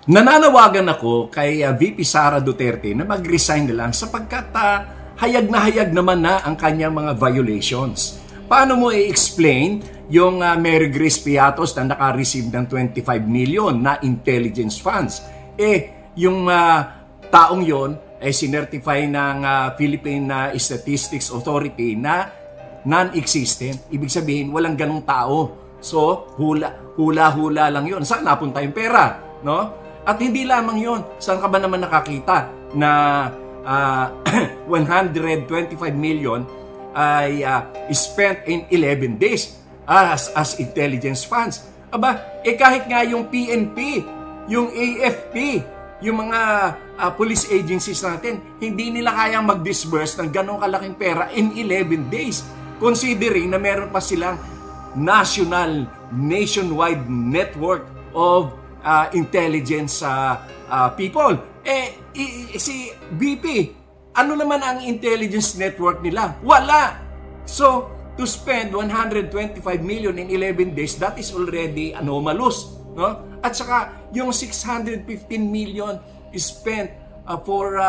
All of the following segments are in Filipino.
Nananawagan ako kay VP Sara Duterte na mag-resign na lang sapagkat hayag na hayag naman na ang kanyang mga violations. Paano mo i-explain yung Mary Grace Piatos na naka-receive ng 25 million na intelligence funds? Yung taong yon ay sinertify ng Philippine Statistics Authority na non-existent. Ibig sabihin, walang ganong tao. So, hula-hula lang yon. Saan napunta yung pera? No? At hindi lamang yon. Saan ka ba naman nakakita na 125 million ay spent in 11 days as intelligence funds? Aba, kahit nga yung PNP, yung AFP, yung mga police agencies natin, hindi nila kayang mag-disburse ng ganong kalaking pera in 11 days. Considering na meron pa silang nationwide network of intelligence people. Si BP, ano naman ang intelligence network nila? Wala! So, to spend 125 million in 11 days, that is already anomalous. No? At saka, yung 615 million is spent for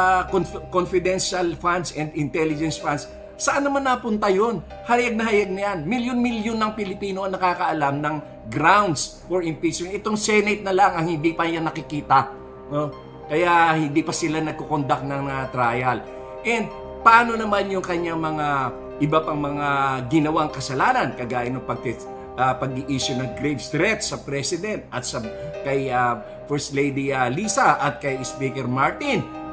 confidential funds and intelligence funds. Saan naman napunta yun? Hayag na yan. Milyon-milyon ng Pilipino ang nakakaalam ng grounds for impeachment. Itong Senate na lang ang hindi pa yan nakikita. No? Kaya hindi pa sila nagkukonduct ng trial. And paano naman yung kanyang mga iba pang mga ginawang kasalanan kagaya ng pag-i-issue ng grave threats sa President at kay First Lady Lisa at kay Speaker Martin.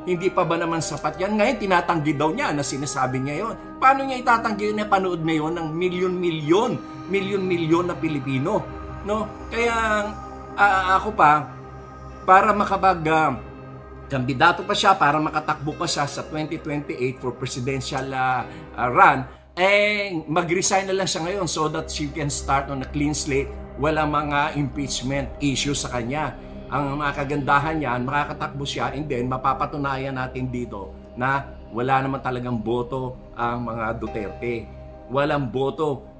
Hindi pa ba naman sapat yan? Ngayon, tinatanggi daw niya na sinasabi niya yon. Paano niya itatanggi yun? Panood na yun ng milyon-milyon na Pilipino. No? Kaya ako para kandidato pa siya, para makatakbo pa siya sa 2028 for presidential run, mag-resign na lang siya ngayon so that she can start on a clean slate. Wala mga impeachment issues sa kanya. Ang mga kagandahan niyan, makakatakbo siya and then mapapatunayan natin dito na wala naman talagang boto ang mga Duterte. Walang boto.